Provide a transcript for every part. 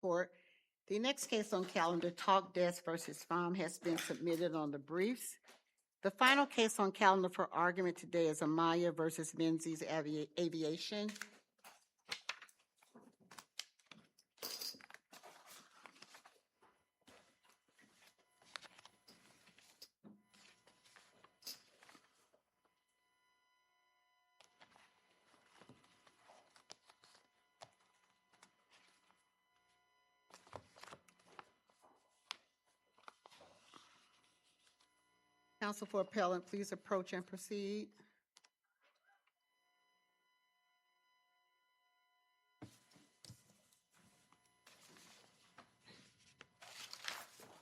Court. The next case on calendar, Talk Desk versus Farm, has been submitted on the briefs. The final case on calendar for argument today is Amaya versus Menzies Aviation. Counsel for appellant, please approach and proceed.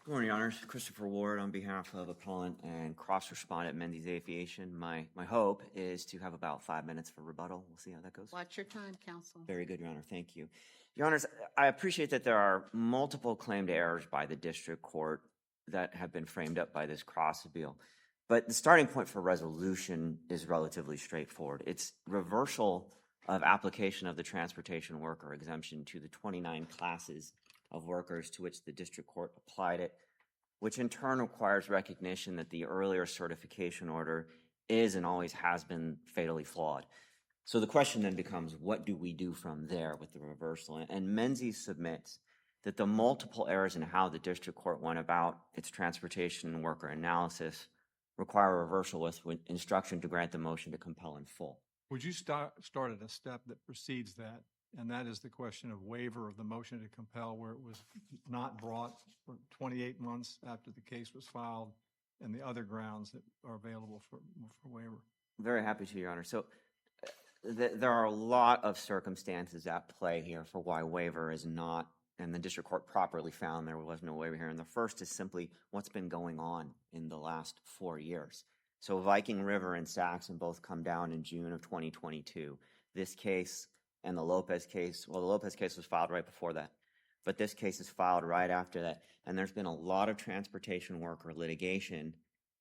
Good morning, Your Honors. Christopher Ward on behalf of appellant and cross-respondent Menzies Aviation. My hope is to have about 5 minutes for rebuttal. We'll see how that goes. Watch your time, counsel. Very good, Your Honor. Thank you. Your Honors, I appreciate that there are multiple claimed errors by the district court that have been framed up by this cross appeal. But the starting point for resolution is relatively straightforward. It's reversal of application of the transportation worker exemption to the 29 classes of workers to which the district court applied it, which in turn requires recognition that the earlier certification order is and always has been fatally flawed. So the question then becomes, what do we do from there with the reversal? And Menzies submits that the multiple errors in how the district court went about its transportation worker analysis require a reversal with instruction to grant the motion to compel in full. Would you start at a step that precedes that, and that is the question of waiver of the motion to compel, where it was not brought for 28 months after the case was filed, and the other grounds that are available for waiver? Very happy to, Your Honor. So there are a lot of circumstances at play here for why waiver is not, and the district court properly found there was no waiver here. And the first is simply what's been going on in the last 4 years. So Viking River and Saxon both come down in June of 2022. This case and the Lopez case, well, the Lopez case was filed right before that, but this case is filed right after that. And there's been a lot of transportation worker litigation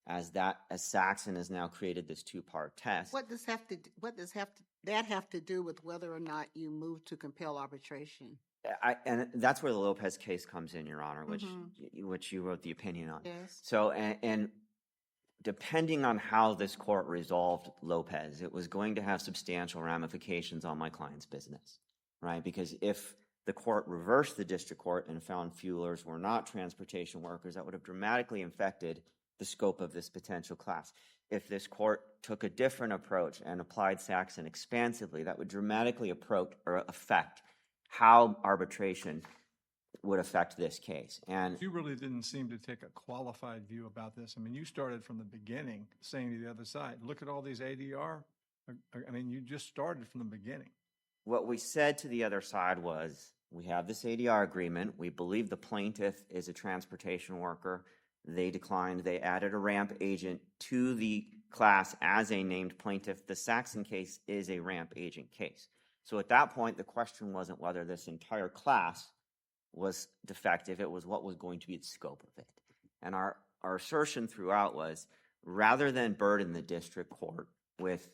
as Saxon has now created this two-part test. What does that have to do with whether or not you move to compel arbitration? And that's where the Lopez case comes in, Your Honor, which you wrote the opinion on. Yes. So, and depending on how this court resolved Lopez, it was going to have substantial ramifications on my client's business, right? Because if the court reversed the district court and found fuelers were not transportation workers, that would have dramatically affected the scope of this potential class. If this court took a different approach and applied Saxon expansively, that would dramatically affect how arbitration would affect this case. And you really didn't seem to take a qualified view about this. I mean, you started from the beginning saying to the other side, look at all these ADR. I mean, you just started from the beginning. What we said to the other side was, we have this ADR agreement. We believe the plaintiff is a transportation worker. They declined. They added a ramp agent to the class as a named plaintiff. The Saxon case is a ramp agent case. So at that point, the question wasn't whether this entire class was defective. It was what was going to be the scope of it. And our assertion throughout was, rather than burden the district court with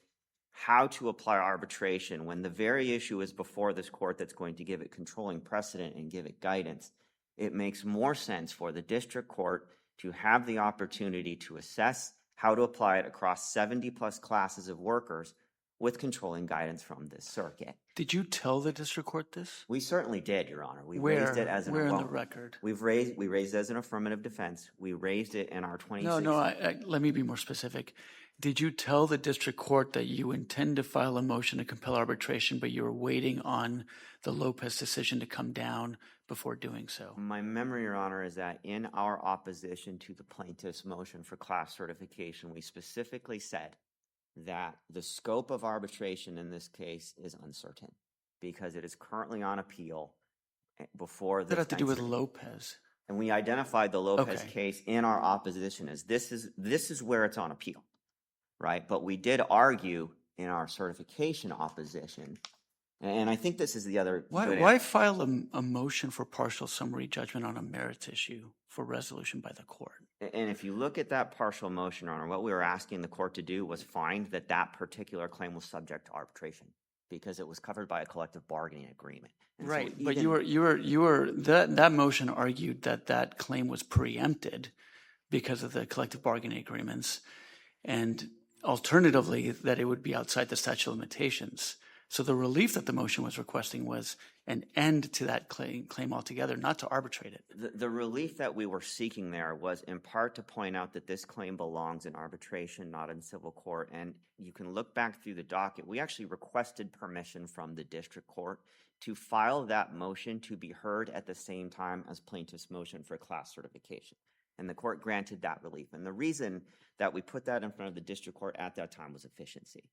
how to apply arbitration when the very issue is before this court that's going to give it controlling precedent and give it guidance, it makes more sense for the district court to have the opportunity to assess how to apply it across 70-plus classes of workers with controlling guidance from this circuit. Did you tell the district court this? We certainly did, Your Honor. We Where? raised it as an Where in the record? We raised it as an affirmative defense. We raised it in our 26. No. Let me be more specific. Did you tell the district court that you intend to file a motion to compel arbitration, but you were waiting on the Lopez decision to come down before doing so? My memory, Your Honor, is that in our opposition to the plaintiff's motion for class certification, we specifically said that the scope of arbitration in this case is uncertain because it is currently on appeal before the. What did that have to do with Lopez? And we identified the Lopez case in our opposition as this is where it's on appeal, right? But we did argue in our certification opposition, and I think this is the other. Why file a motion for partial summary judgment on a merits issue for resolution by the court? And if you look at that partial motion, Your Honor, what we were asking the court to do was find that particular claim was subject to arbitration. because it was covered by a collective bargaining agreement. And so Right, but even- that motion argued that that claim was preempted because of the collective bargaining agreements, and alternatively, that it would be outside the statute of limitations. So the relief that the motion was requesting was an end to that claim altogether, not to arbitrate it. The relief that we were seeking there was in part to point out that this claim belongs in arbitration, not in civil court. And you can look back through the docket. We actually requested permission from the district court to file that motion to be heard at the same time as plaintiff's motion for class certification. And the court granted that relief. And the reason that we put that in front of the district court at that time was efficiency.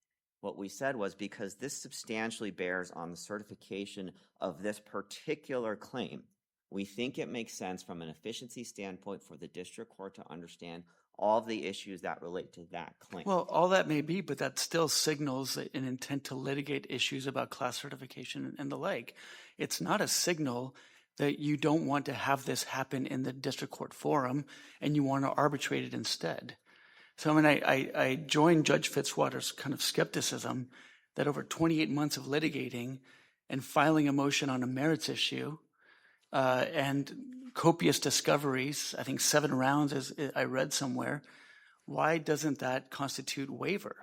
What we said was because this substantially bears on the certification of this particular claim, we think it makes sense from an efficiency standpoint for the district court to understand all of the issues that relate to that claim. Well, all that may be, but that still signals an intent to litigate issues about class certification and the like. It's not a signal that you don't want to have this happen in the district court forum and you want to arbitrate it instead. So, I mean, I join Judge Fitzwater's kind of skepticism that over 28 months of litigating and filing a motion on a merits issue and copious discoveries, I think 7 rounds, as I read somewhere, why doesn't that constitute waiver?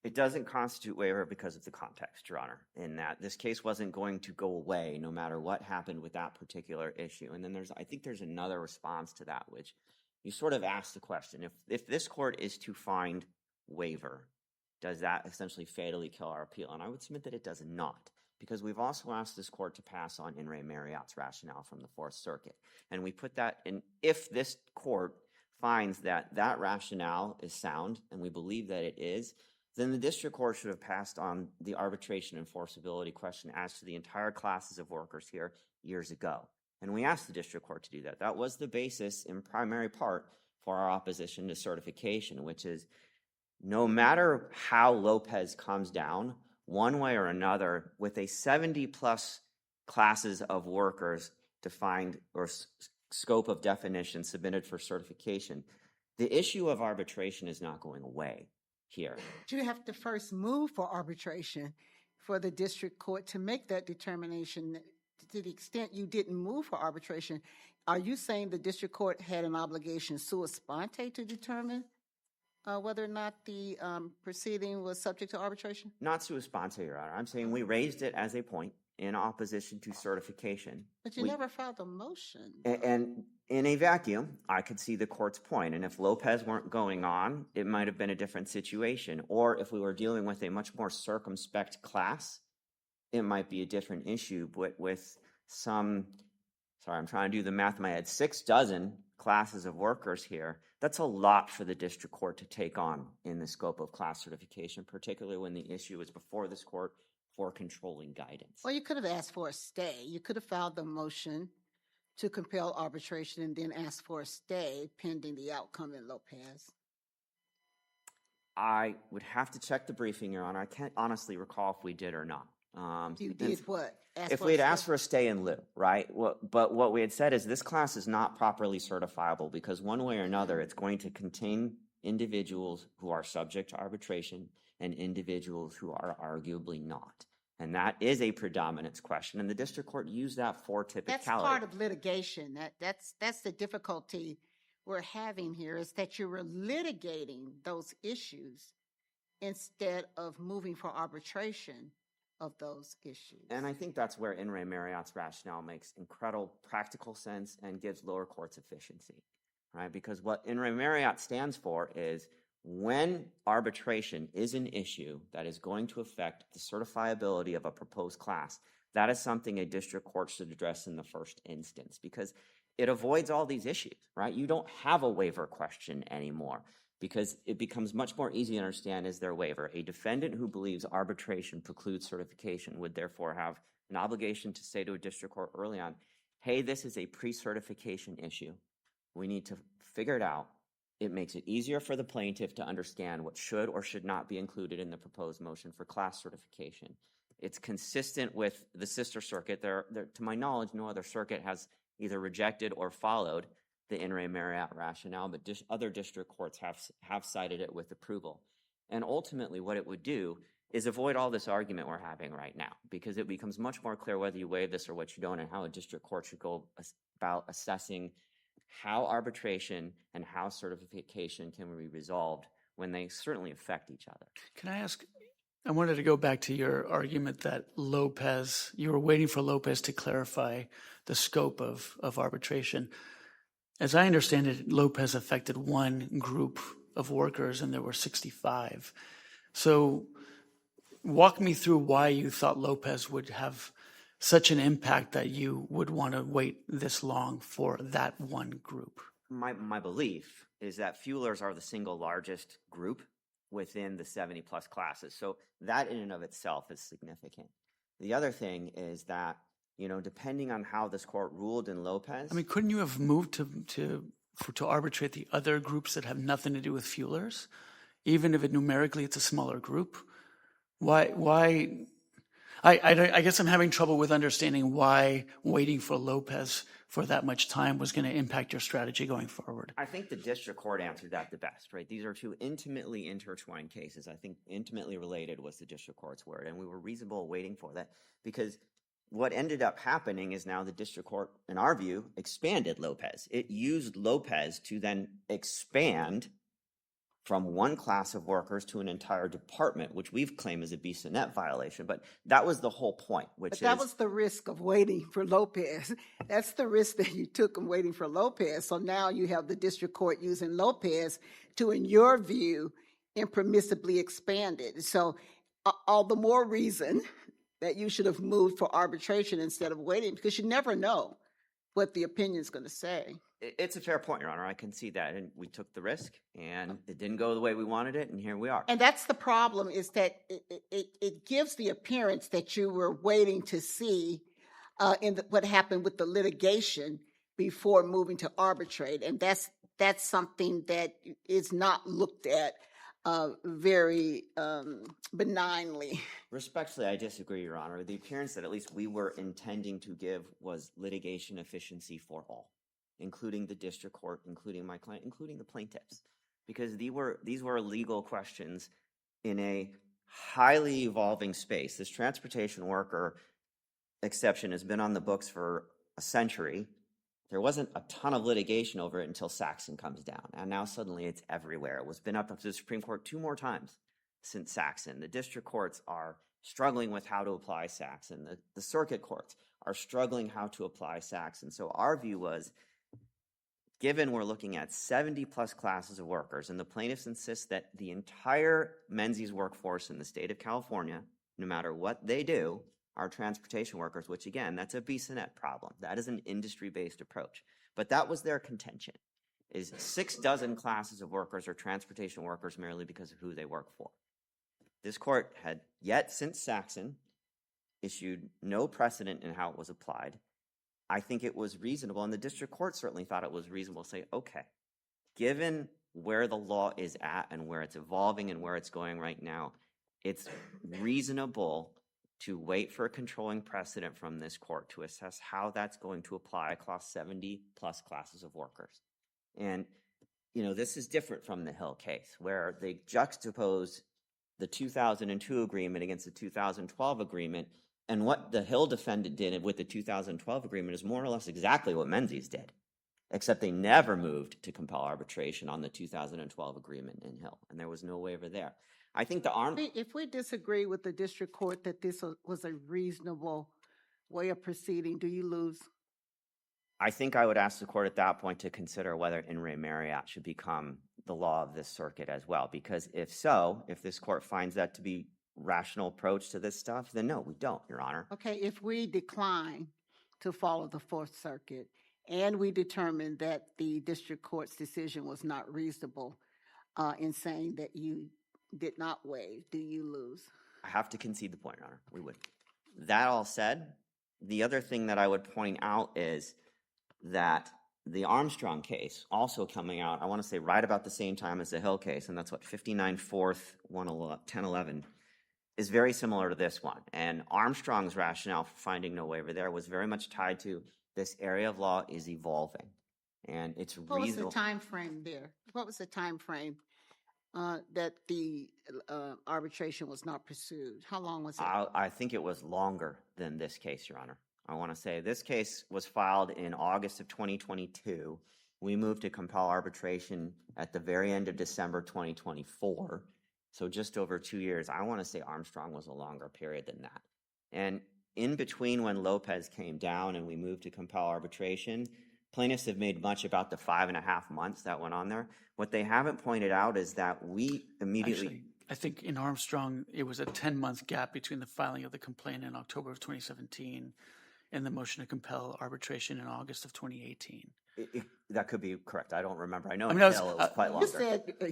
It doesn't constitute waiver because of the context, Your Honor, in that this case wasn't going to go away no matter what happened with that particular issue. And then I think there's another response to that, which you sort of asked the question, if this court is to find waiver, does that essentially fatally kill our appeal? And I would submit that it does not, because we've also asked this court to pass on In re Marriott's rationale from the Fourth Circuit. And we put that in, if this court finds that that rationale is sound, and we believe that it is, then the district court should have passed on the arbitration enforceability question as to the entire classes of workers here years ago. And we asked the district court to do that. That was the basis in primary part for our opposition to certification, which is no matter how Lopez comes down, one way or another, with a 70-plus classes of workers defined or scope of definition submitted for certification, the issue of arbitration is not going away here. You have to first move for arbitration for the district court to make that determination. To the extent you didn't move for arbitration, are you saying the district court had an obligation sua sponte to determine whether or not the proceeding was subject to arbitration? Not sua sponte, Your Honor. I'm saying we raised it as a point in opposition to certification. But you never filed a motion. And in a vacuum, I could see the court's point. And if Lopez weren't going on, it might have been a different situation. Or if we were dealing with a much more circumspect class, it might be a different issue. But with some, sorry, I'm trying to do the math in my head, 6 dozen classes of workers here, that's a lot for the district court to take on in the scope of class certification, particularly when the issue is before this court for controlling guidance. Well, you could have asked for a stay. You could have filed the motion to compel arbitration and then asked for a stay pending the outcome in Lopez. I would have to check the briefing, Your Honor. I can't honestly recall if we did or not. You did what? If we had asked for a stay in lieu, right? But what we had said is this class is not properly certifiable because one way or another, it's going to contain individuals who are subject to arbitration and individuals who are arguably not. And that is a predominance question, and the district court used that for typicality. That's part of litigation. That's the difficulty we're having here, is that you're litigating those issues instead of moving for arbitration of those issues. And I think that's where In re Marriott's rationale makes incredible practical sense and gives lower courts efficiency, right? Because what In re Marriott stands for is when arbitration is an issue that is going to affect the certifiability of a proposed class, that is something a district court should address in the first instance because it avoids all these issues, right? You don't have a waiver question anymore because it becomes much more easy to understand is there a waiver. A defendant who believes arbitration precludes certification would therefore have an obligation to say to a district court early on, hey, this is a pre-certification issue. We need to figure it out. It makes it easier for the plaintiff to understand what should or should not be included in the proposed motion for class certification. It's consistent with the sister circuit. To my knowledge, no other circuit has either rejected or followed the In re Marriott rationale, but other district courts have cited it with approval. And ultimately what it would do is avoid all this argument we're having right now, because it becomes much more clear whether you waive this or what you don't, and how a district court should go about assessing how arbitration and how certification can be resolved when they certainly affect each other. Can I ask, I wanted to go back to your argument that Lopez, you were waiting for Lopez to clarify the scope of arbitration. As I understand it, Lopez affected one group of workers and there were 65. So walk me through why you thought Lopez would have such an impact that you would want to wait this long for that one group. My belief is that fuelers are the single largest group within the 70 plus classes. So that in and of itself is significant. The other thing is that, depending on how this court ruled in Lopez. I mean, couldn't you have moved to arbitrate the other groups that have nothing to do with fuelers, even if numerically it's a smaller group? Why? I guess I'm having trouble with understanding why waiting for Lopez for that much time was going to impact your strategy going forward. I think the district court answered that the best, right? These are two intimately intertwined cases. I think intimately related was the district court's word, and we were reasonable waiting for that, because what ended up happening is now the district court, in our view, expanded Lopez. It used Lopez to then expand from one class of workers to an entire department, which we've claimed is a BSNet violation. But that was the whole point, But that was the risk of waiting for Lopez. That's the risk that you took in waiting for Lopez. So now you have the district court using Lopez to, in your view, impermissibly expand it. So all the more reason that you should have moved for arbitration instead of waiting, because you never know what the opinion is going to say. It's a fair point, Your Honor. I can see that. And we took the risk, and it didn't go the way we wanted it, and here we are. And that's the problem, is that it gives the appearance that you were waiting to see what happened with the litigation before moving to arbitrate. And that's something that is not looked at very benignly. Respectfully, I disagree, Your Honor. The appearance that at least we were intending to give was litigation efficiency for all, including the district court, including my client, including the plaintiffs, because these were legal questions in a highly evolving space. This transportation worker exception has been on the books for a century. There wasn't a ton of litigation over it until Saxon comes down, and now suddenly it's everywhere. It was been up to the Supreme Court 2 more times since Saxon. The district courts are struggling with how to apply Saxon. The circuit courts are struggling how to apply Saxon. So our view was, given we're looking at 70 plus classes of workers, and the plaintiffs insist that the entire Menzies workforce in the state of California, no matter what they do, are transportation workers, which again, that's a BSNet problem. That is an industry-based approach. But that was their contention, is 6 dozen classes of workers are transportation workers merely because of who they work for. This court had yet, since Saxon, issued no precedent in how it was applied. I think it was reasonable, and the district court certainly thought it was reasonable to say, okay, given where the law is at and where it's evolving and where it's going right now, it's reasonable to wait for a controlling precedent from this court to assess how that's going to apply across 70 plus classes of workers. And, this is different from the Hill case, where they juxtapose the 2002 agreement against the 2012 agreement. And what the Hill defendant did with the 2012 agreement is more or less exactly what Menzies did, except they never moved to compel arbitration on the 2012 agreement in Hill, and there was no waiver there. I think If we disagree with the district court that this was a reasonable way of proceeding, do you lose? I think I would ask the court at that point to consider whether In re Marriott should become the law of this circuit as well, because if this court finds that to be rational approach to this stuff, then no, we don't, Your Honor. Okay, if we decline to follow the Fourth Circuit and we determine that the district court's decision was not reasonable in saying that you did not waive, do you lose? I have to concede the point, Your Honor. We would. That all said, the other thing that I would point out is that the Armstrong case, also coming out, I want to say right about the same time as the Hill case, and that's what, 59 4th 1011, is very similar to this one. And Armstrong's rationale for finding no waiver there was very much tied to this area of law is evolving. And it's reasonable. What was the time frame there? What was the time frame that the arbitration was not pursued? How long was it? I think it was longer than this case, Your Honor. I want to say this case was filed in August of 2022. We moved to compel arbitration at the very end of December 2024. So just over 2 years. I want to say Armstrong was a longer period than that. And in between when Lopez came down and we moved to compel arbitration, plaintiffs have made much about the 5.5 months that went on there. What they haven't pointed out is that we immediately... Actually, I think in Armstrong, it was a 10-month gap between the filing of the complaint in October of 2017 and the motion to compel arbitration in August of 2018. That could be correct. I don't remember. I know I in mean, Hill it was quite longer.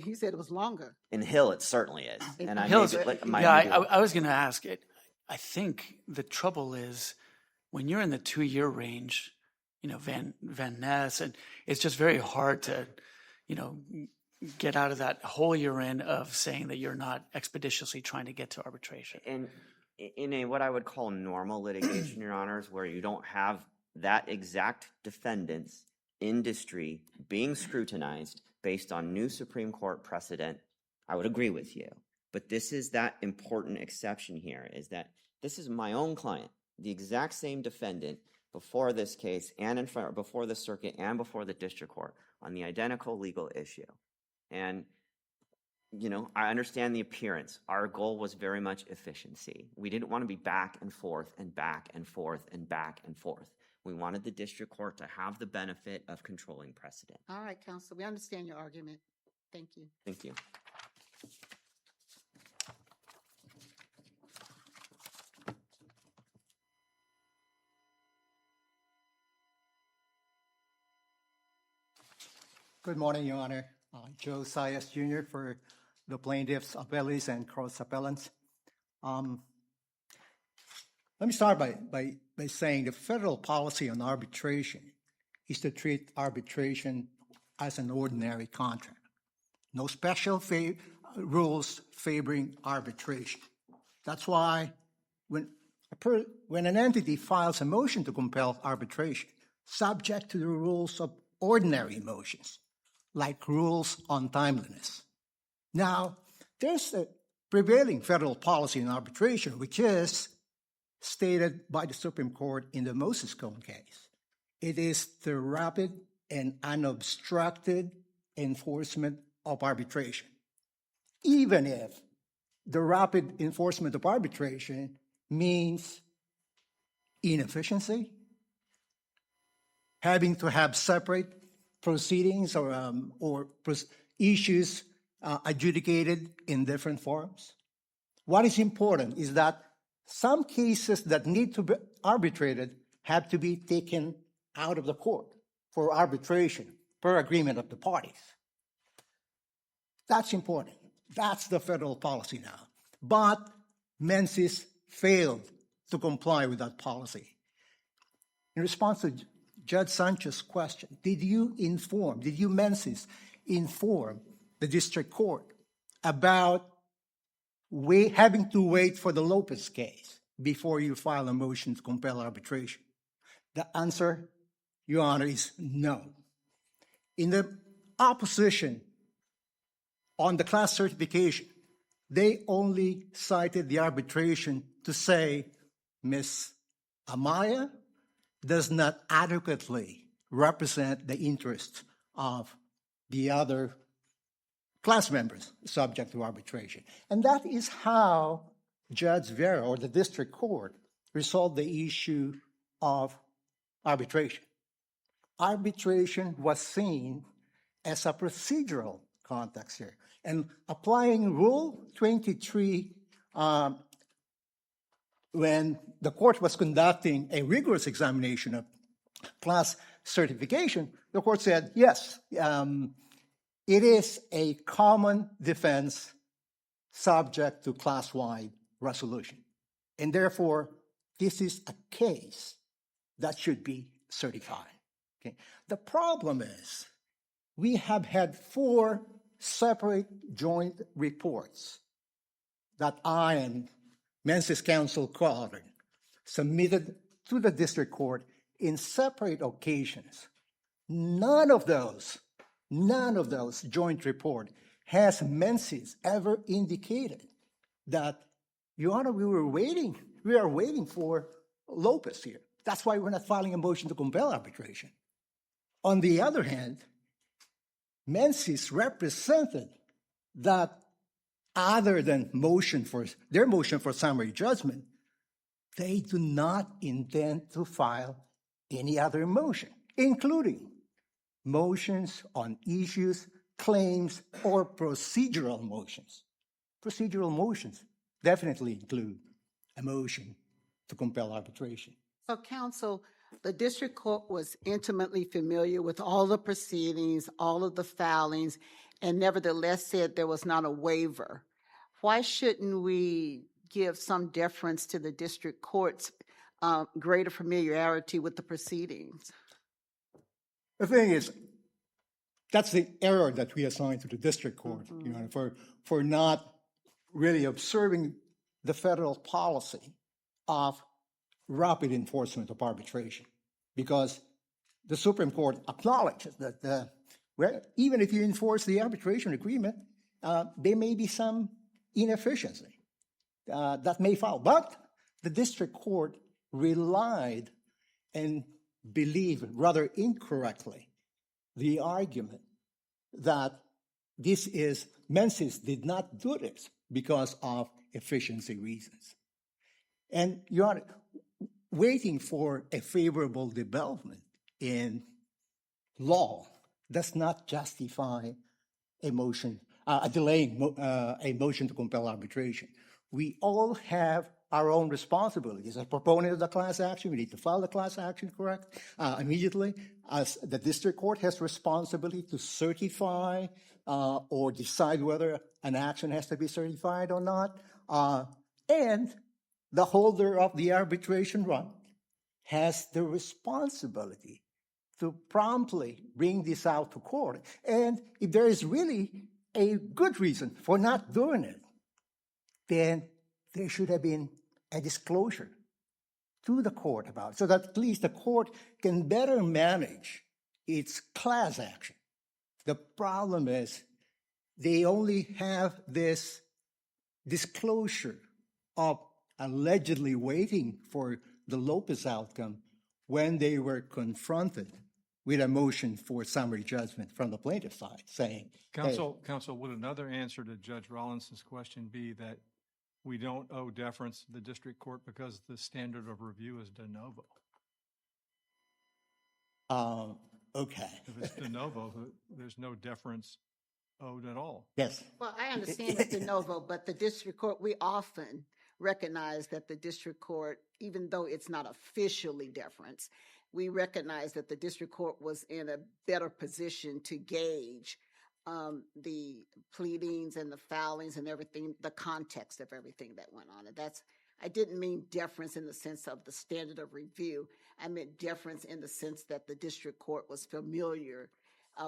He said it was longer. In Hill, it certainly is. And I Hill is, I was going to ask it. I think the trouble is when you're in the 2-year range, you know, Van Ness, and it's just very hard to, you know, get out of that hole you're in of saying that you're not expeditiously trying to get to arbitration. And in a what I would call normal litigation, Your Honors, where you don't have that exact defendant's industry being scrutinized based on new Supreme Court precedent, I would agree with you. But this is that important exception here, is that this is my own client, the exact same defendant before this case and in front, before the circuit and before the district court on the identical legal issue. And, you know, I understand the appearance. Our goal was very much efficiency. We didn't want to be back and forth and back and forth and back and forth. We wanted the district court to have the benefit of controlling precedent. All right, counsel, we understand your argument. Thank you. Thank you. Good morning, Your Honor. Joe Sias Jr. for the plaintiffs, appellees, and cross-appellants. Let me start by saying the federal policy on arbitration is to treat arbitration as an ordinary contract. No special rules favoring arbitration. That's why when an entity files a motion to compel arbitration, subject to the rules of ordinary motions, like rules on timeliness. Now, there's a prevailing federal policy in arbitration, which is stated by the Supreme Court in the Moses Cone case. It is the rapid and unobstructed enforcement of arbitration. Even if the rapid enforcement of arbitration means inefficiency, having to have separate proceedings or issues adjudicated in different forms. What is important is that some cases that need to be arbitrated have to be taken out of the court for arbitration per agreement of the parties. That's important. That's the federal policy now. But Menzies failed to comply with that policy. In response to Judge Sanchez's question, did you Menzies inform the district court about having to wait for the Lopez case before you file a motion to compel arbitration? The answer, Your Honor, is no. In the opposition on the class certification, they only cited the arbitration to say Ms. Amaya does not adequately represent the interests of the other class members subject to arbitration. And that is how Judge Vera, or the district court, resolved the issue of arbitration. Arbitration was seen as a procedural context here. And applying Rule 23, when the court was conducting a rigorous examination of class certification, the court said, yes, it is a common defense subject to class-wide resolution. And therefore, this is a case that should be certified. Okay. The problem is we have had 4 separate joint reports that I and Menzies counsel co-authored, submitted to the district court in separate occasions. None of those joint reports has Menzies ever indicated that, Your Honor, we are waiting for Lopez here. That's why we're not filing a motion to compel arbitration. On the other hand, Menzies represented that other than their motion for summary judgment, they do not intend to file any other motion, including motions on issues, claims, or procedural motions. Procedural motions definitely include a motion to compel arbitration. So, counsel, the district court was intimately familiar with all the proceedings, all of the filings, and nevertheless said there was not a waiver. Why shouldn't we give some deference to the district court's greater familiarity with the proceedings? The thing is, that's the error that we assign to the district court, for not really observing the federal policy of rapid enforcement of arbitration. Because the Supreme Court acknowledges that even if you enforce the arbitration agreement, there may be some inefficiency that may fall. But the district court relied and believed, rather incorrectly, the argument that Menzies did not do this because of efficiency reasons. And Your Honor, waiting for a favorable development in law does not justify delaying a motion to compel arbitration. We all have our own responsibilities. As proponent of the class action, we need to file the class action immediately. As the district court has responsibility to certify or decide whether an action has to be certified or not. And the holder of the arbitration right has the responsibility to promptly bring this out to court. And if there is really a good reason for not doing it, then there should have been a disclosure to the court about it, so that at least the court can better manage its class action. The problem is they only have this disclosure of allegedly waiting for the Lopez outcome when they were confronted with a motion for summary judgment from the plaintiff's side saying, Counsel, would another answer to Judge Rollinson's question be that we don't owe deference to the district court because the standard of review is de novo? Okay. If it's de novo, there's no deference owed at all. Yes. Well, I understand it's de novo, but the district court, we often recognize that the district court, even though it's not officially deference, we recognize that the district court was in a better position to gauge the pleadings and the filings and everything, the context of everything that went on. And I didn't mean deference in the sense of the standard of review. I meant deference in the sense that the district court was familiar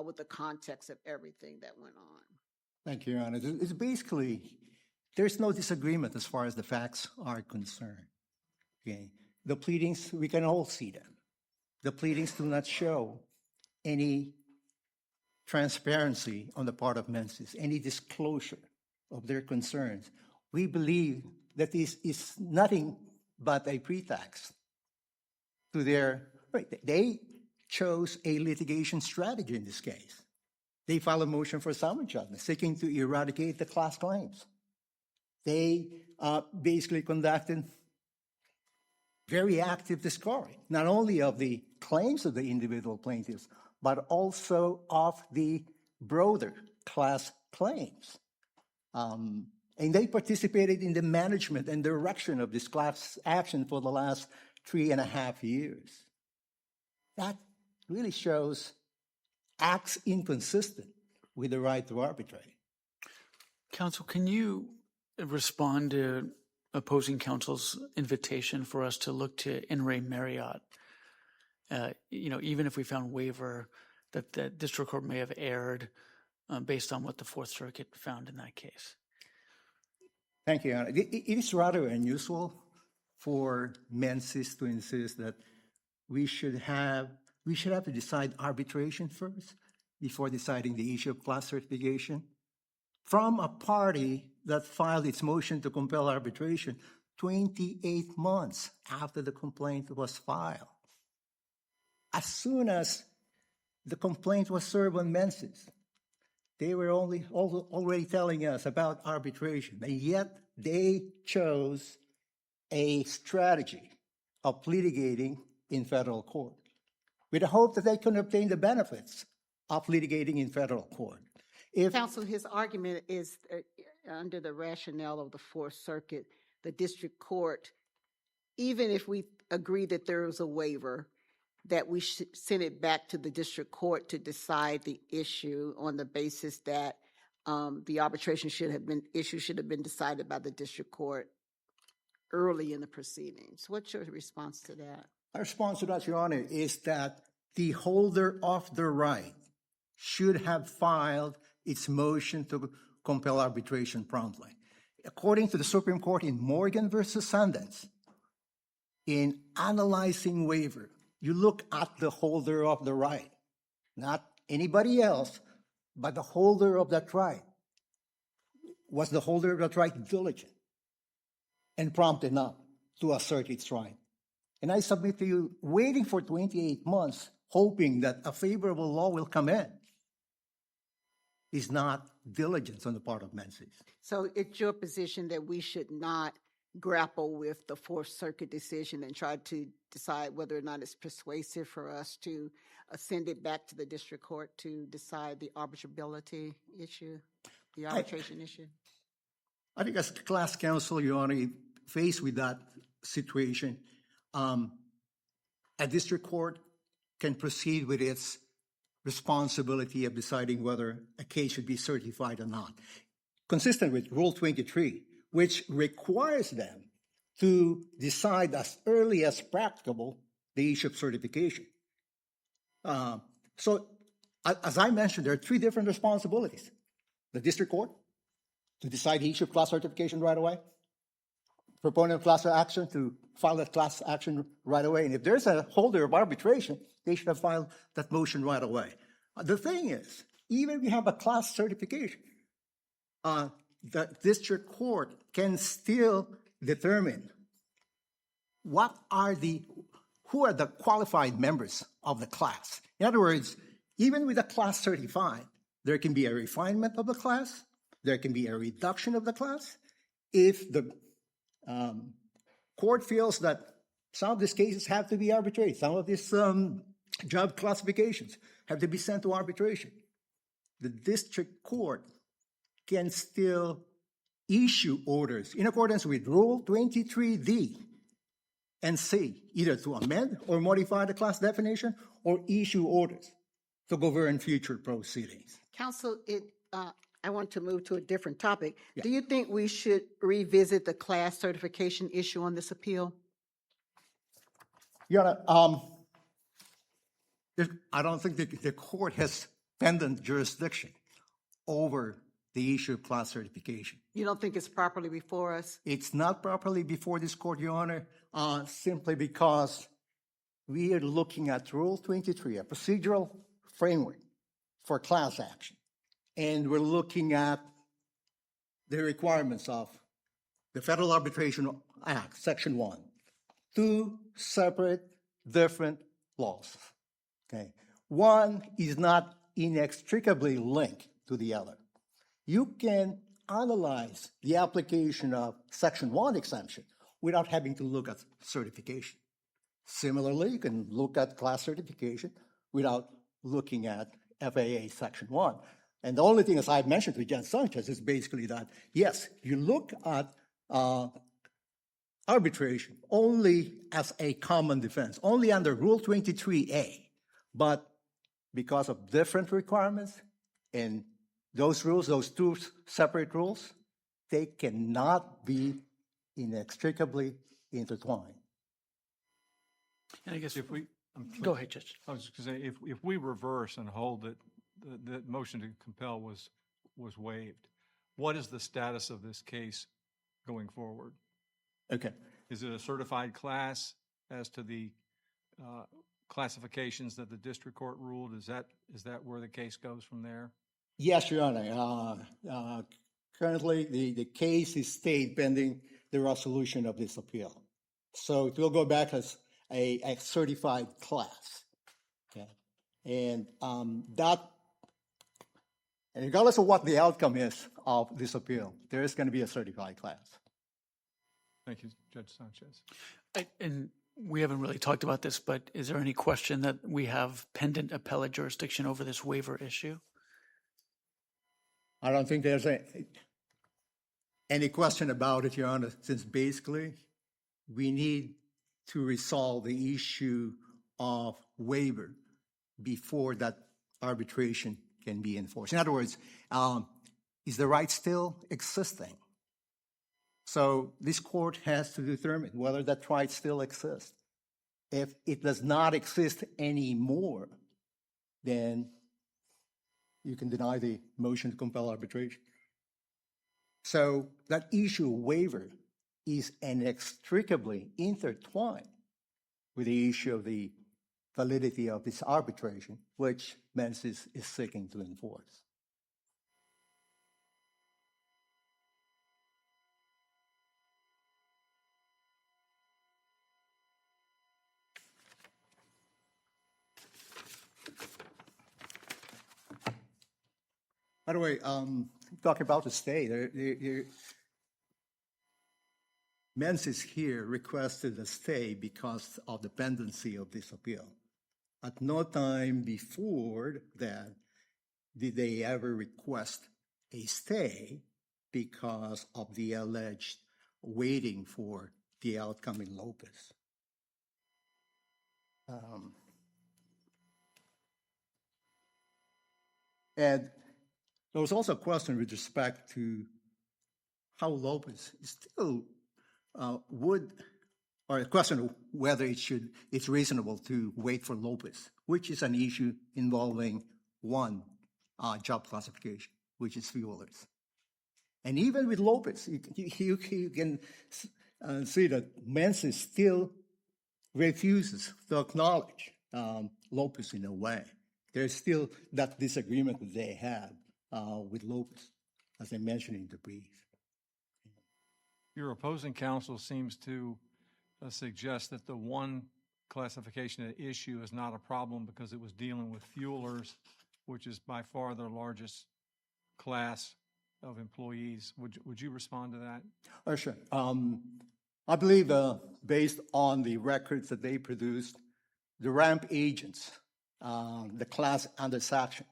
with the context of everything that went on. Thank you, Your Honor. It's basically, there's no disagreement as far as the facts are concerned. Okay. The pleadings, we can all see them. The pleadings do not show any transparency on the part of Menzies, any disclosure of their concerns. We believe that this is nothing but a pretext to they chose a litigation strategy in this case. They filed a motion for summary judgment seeking to eradicate the class claims. They basically conducted very active discovery, not only of the claims of the individual plaintiffs, but also of the broader class claims. And they participated in the management and direction of this class action for the last 3.5 years. That really shows acts inconsistent with the right to arbitrate. Counsel, can you respond to opposing counsel's invitation for us to look to In re Marriott? Even if we found waiver, that the district court may have erred based on what the Fourth Circuit found in that case. Thank you, Your Honor. It is rather unusual for Menzies to insist that we should have to decide arbitration first before deciding the issue of class certification. from a party that filed its motion to compel arbitration 28 months after the complaint was filed. As soon as the complaint was served on Menzies, they were already telling us about arbitration, and yet they chose a strategy of litigating in federal court with the hope that they can obtain the benefits of litigating in federal court. If Counsel, his argument is under the rationale of the Fourth Circuit, the district court, even if we agree that there was a waiver, that we should send it back to the district court to decide the issue on the basis that the arbitration should have been decided by the district court early in the proceedings. What's your response to that? our response to that, Your Honor, is that the holder of the right should have filed its motion to compel arbitration promptly. According to the Supreme Court in Morgan versus Sundance, in analyzing waiver, you look at the holder of the right, not anybody else, but the holder of that right. Was the holder of that right diligent and prompt enough to assert its right? And I submit to you, waiting for 28 months, hoping that a favorable law will come in, is not diligence on the part of Menzies. So it's your position that we should not grapple with the Fourth Circuit decision and try to decide whether or not it's persuasive for us to send it back to the district court to decide the arbitrability issue, the arbitration issue? I think as class counsel, Your Honor, faced with that situation, a district court can proceed with its responsibility of deciding whether a case should be certified or not, consistent with Rule 23, which requires them to decide as early as practicable the issue of certification. So, as I mentioned, there are three different responsibilities. The district court, to decide the issue of class certification right away, proponent of class action to file that class action right away. And if there's a holder of arbitration, they should have filed that motion right away. The thing is, even if you have a class certification, the district court can still determine who are the qualified members of the class. In other words, even with a class certified, there can be a refinement of the class, there can be a reduction of the class. If the court feels that some of these cases have to be arbitrated, some of these job classifications have to be sent to arbitration, the district court can still issue orders in accordance with Rule 23D and C, either to amend or modify the class definition or issue orders to govern future proceedings. Counsel, I want to move to a different topic. Yeah. Do you think we should revisit the class certification issue on this appeal? Your Honor, I don't think the court has pendant jurisdiction over the issue of class certification. You don't think it's properly before us? It's not properly before this court, Your Honor, simply because we are looking at Rule 23, a procedural framework for class action. And we're looking at the requirements of the Federal Arbitration Act, Section 1, two separate, different laws. Okay. One is not inextricably linked to the other. You can analyze the application of Section 1 exemption without having to look at certification. Similarly, you can look at class certification without looking at FAA Section 1. And the only thing, as I've mentioned to Judge Sanchez, is basically that, yes, you look at arbitration only as a common defense, only under Rule 23A. But because of different requirements and those rules, those two separate rules, they cannot be inextricably intertwined. And I guess If we, go ahead, Judge. I was just going to say, if we reverse and hold that the motion to compel was waived, what is the status of this case going forward? Okay. Is it a certified class as to the classifications that the district court ruled? Is that where the case goes from there? Yes, Your Honor. Currently, the case is stayed pending the resolution of this appeal. So it will go back as a certified class. Okay. And and regardless of what the outcome is of this appeal, there is going to be a certified class. Thank you, Judge Sanchez. And we haven't really talked about this, but is there any question that we have pendant appellate jurisdiction over this waiver issue? I don't think there's any question about it, Your Honor, since basically we need to resolve the issue of waiver before that arbitration can be enforced. In other words, is the right still existing? So this court has to determine whether that right still exists. If it does not exist anymore, then you can deny the motion to compel arbitration. So that issue of waiver is inextricably intertwined with the issue of the validity of this arbitration, which Menzies is seeking to enforce. By the way, talking about the stay, Menzies here requested a stay because of the pendency of this appeal. At no time before that did they ever request a stay because of the alleged waiting for the outcome in Lopez. And there was also a question with respect to how Lopez still would, or a question of whether it's reasonable to wait for Lopez, which is an issue involving one job classification, which is fuelers. And even with Lopez, you can see that Menzies still refuses to acknowledge Lopez in a way. There's still that disagreement that they have with Lopez, as I mentioned in the brief. Your opposing counsel seems to suggest that the one classification at issue is not a problem because it was dealing with fuelers, which is by far the largest class of employees. Would you respond to that? Oh, sure. I believe based on the records that they produced, the ramp agents, the class under Saxon,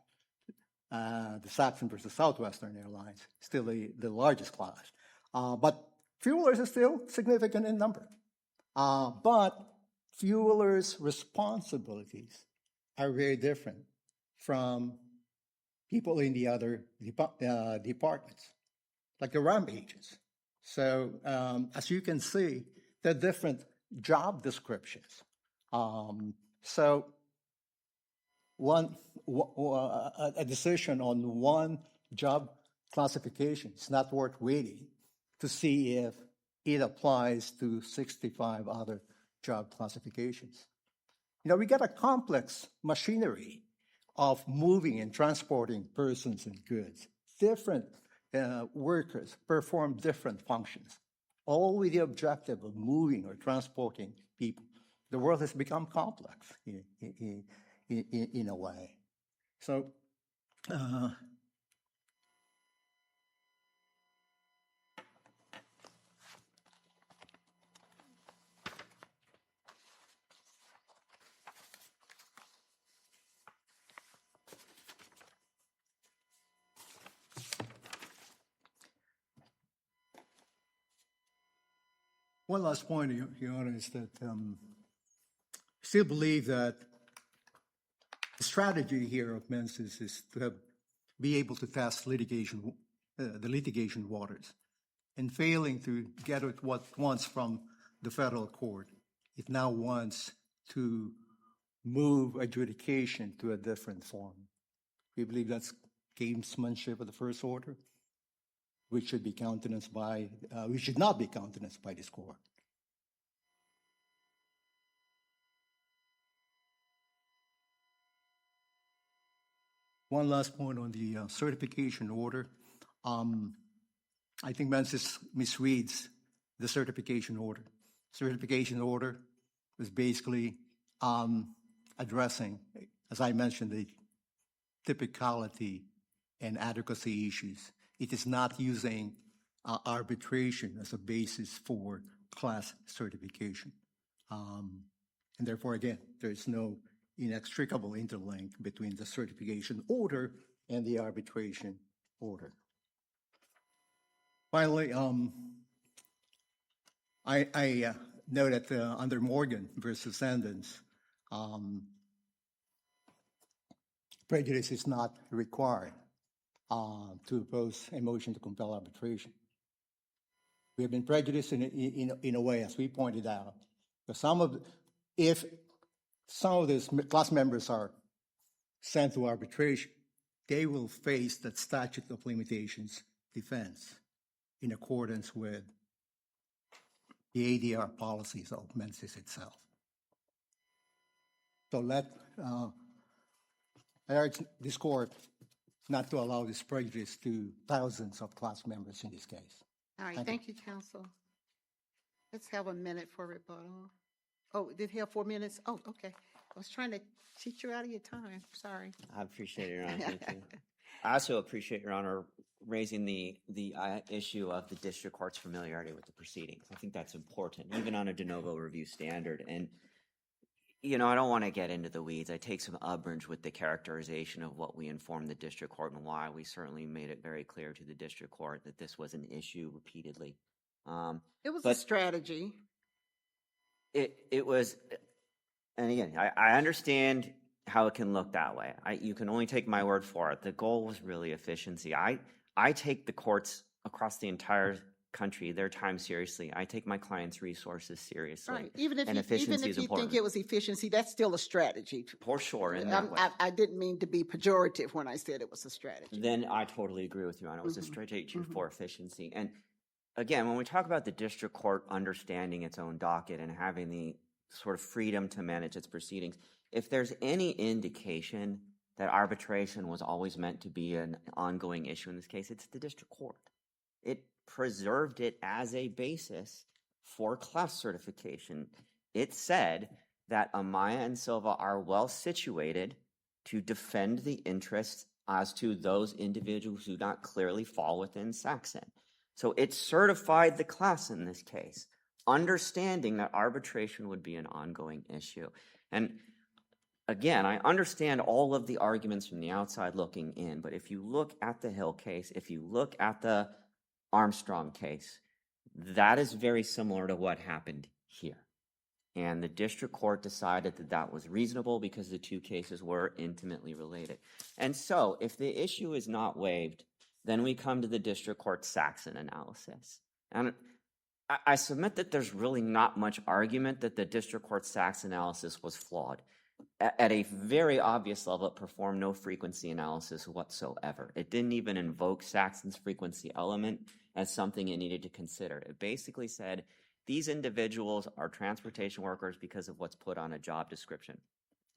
the Saxon versus Southwestern Airlines, still the largest class. But fuelers are still significant in number. But fuelers' responsibilities are very different from people in the other departments, like the ramp agents. So as you can see, they're different job descriptions. So a decision on one job classification is not worth waiting to see if it applies to 65 other job classifications. You know, we got a complex machinery of moving and transporting persons and goods. Different workers perform different functions, all with the objective of moving or transporting people. The world has become complex in a way. So, one last point, Your Honor, is that I still believe that the strategy here of Menzies is to be able to test the litigation waters, and failing to get what it wants from the federal court. It now wants to move adjudication to a different form. We believe that's gamesmanship of the first order, which should be countenanced by, we should not be countenanced by this court. one last point on the certification order. I think Menzies misreads the certification order. Certification order was basically addressing, as I mentioned, the typicality and adequacy issues. It is not using arbitration as a basis for class certification. And therefore, again, there is no inextricable interlink between the certification order and the arbitration order. Finally, I know that under Morgan versus Sandens, prejudice is not required to oppose a motion to compel arbitration. We have been prejudiced in a way, as we pointed out. But if some of these class members are sent to arbitration, they will face that statute of limitations defense in accordance with the ADR policies of Menzies itself. So I urge this court not to allow this prejudice to thousands of class members in this case. All right, thank you, counsel. Let's have a minute for rebuttal. Oh, did he have 4 minutes? Oh, okay. I was trying to cheat you out of your time. Sorry. I appreciate it, Your Honor. Thank you. I also appreciate, Your Honor, raising the issue of the district court's familiarity with the proceedings. I think that's important, even on a de novo review standard. And, you know, I don't want to get into the weeds. I take some umbrage with the characterization of what we informed the district court and why. We certainly made it very clear to the district court that this was an issue repeatedly. It was a strategy. It was, and again, I understand how it can look that way. You can only take my word for it. The goal was really efficiency. I take the courts across the entire country, their time seriously. I take my clients' resources seriously. Right. Even if efficiency is you important. think it was efficiency, that's still a strategy. For sure. In that way. I didn't mean to be pejorative when I said it was a strategy. Then I totally agree with you, Anna. It was a strategy for efficiency. And again, when we talk about the district court understanding its own docket and having the sort of freedom to manage its proceedings, if there's any indication that arbitration was always meant to be an ongoing issue in this case, it's the district court. It preserved it as a basis for class certification. It said that Amaya and Silva are well situated to defend the interests as to those individuals who do not clearly fall within Saxon. So it certified the class in this case, understanding that arbitration would be an ongoing issue. And again, I understand all of the arguments from the outside looking in, but if you look at the Hill case, if you look at the Armstrong case, that is very similar to what happened here. And the district court decided that that was reasonable because the two cases were intimately related. And so if the issue is not waived, then we come to the district court Saxon analysis. And I submit that there's really not much argument that the district court Saxon analysis was flawed. At a very obvious level, it performed no frequency analysis whatsoever. It didn't even invoke Saxon's frequency element as something it needed to consider. It basically said, these individuals are transportation workers because of what's put on a job description.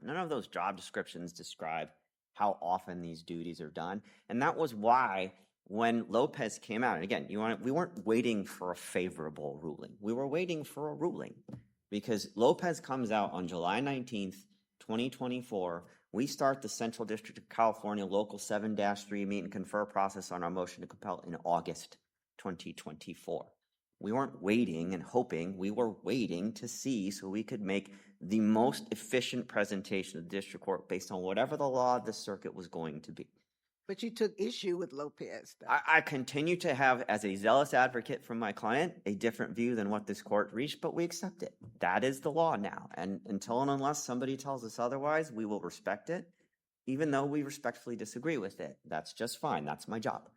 None of those job descriptions describe how often these duties are done. And that was why when Lopez came out, and again, we weren't waiting for a favorable ruling. We were waiting for a ruling because Lopez comes out on July 19th, 2024. We start the Central District of California Local 7-3 meet and confer process on our motion to compel in August 2024. We weren't waiting and hoping. We were waiting to see so we could make the most efficient presentation of the district court based on whatever the law of the circuit was going to be. But you took issue with Lopez. I continue to have, as a zealous advocate from my client, a different view than what this court reached, but we accept it. That is the law now. And until and unless somebody tells us otherwise, we will respect it, even though we respectfully disagree with it. That's just fine. That's my job.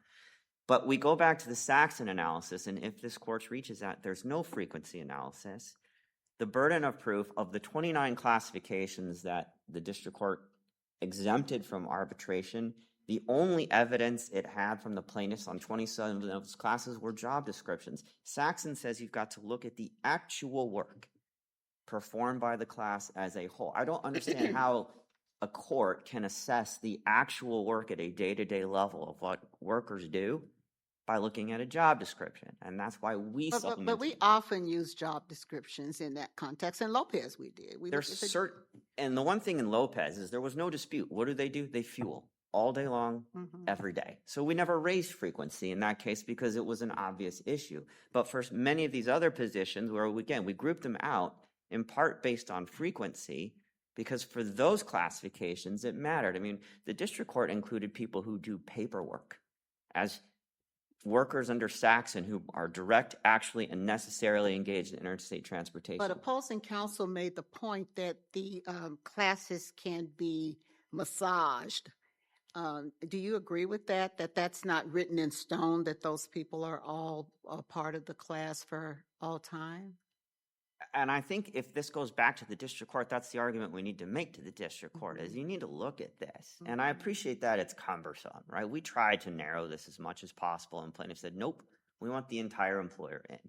But we go back to the Saxon analysis, and if this court reaches that, there's no frequency analysis. The burden of proof of the 29 classifications that the district court exempted from arbitration, the only evidence it had from the plaintiffs on 27 of those classes were job descriptions. Saxon says you've got to look at the actual work performed by the class as a whole. I don't understand how a court can assess the actual work at a day-to-day level of what workers do by looking at a job description. And that's why we But supplement. we often use job descriptions in that context. In Lopez, we did. There's certain, and the one thing in Lopez is there was no dispute. What do? They fuel all day long, every day. So we never raised frequency in that case because it was an obvious issue. But for many of these other positions where, again, we grouped them out in part based on frequency, because for those classifications, it mattered. I mean, the district court included people who do paperwork as workers under Saxon who are direct, actually, and necessarily engaged in interstate transportation. But opposing counsel made the point that the classes can be massaged. Do you agree with that? That that's not written in stone, that those people are all a part of the class for all time? And I think if this goes back to the district court, that's the argument we need to make to the district court, is you need to look at this. And I appreciate that it's cumbersome, right? We tried to narrow this as much as possible, and plaintiff said, nope, we want the entire employer in.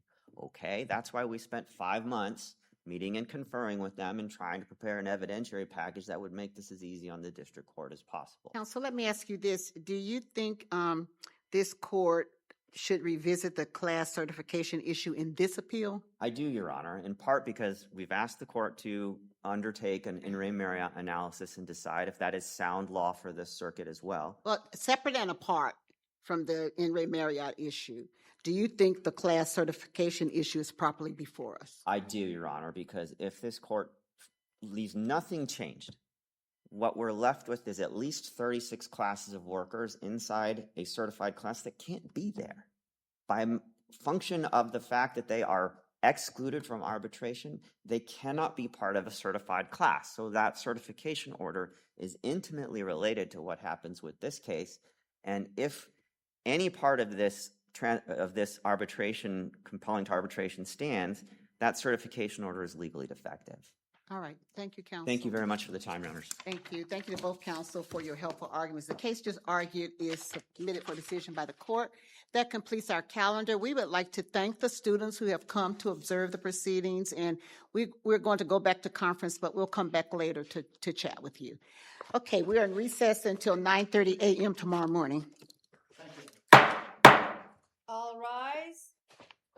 Okay, that's why we spent 5 months meeting and conferring with them and trying to prepare an evidentiary package that would make this as easy on the district court as possible. Counsel, let me ask you this. Do you think this court should revisit the class certification issue in this appeal? I do, Your Honor, in part because we've asked the court to undertake an in re Marriott analysis and decide if that is sound law for this circuit as well. Well, separate and apart from the in re Marriott issue, do you think the class certification issue is properly before us? I do, Your Honor, because if this court leaves nothing changed, what we're left with is at least 36 classes of workers inside a certified class that can't be there. By function of the fact that they are excluded from arbitration, they cannot be part of a certified class. So that certification order is intimately related to what happens with this case. And if any part of this arbitration, compelling to arbitration stands, that certification order is legally defective. All right. Thank you, counsel. Thank you very much for the time, Your Honors. Thank you. Thank you to both counsel for your helpful arguments. The case just argued is submitted for decision by the court. That completes our calendar. We would like to thank the students who have come to observe the proceedings, and we're going to go back to conference, but we'll come back later to chat with you. Okay, we are in recess until 9:30 a.m. tomorrow morning.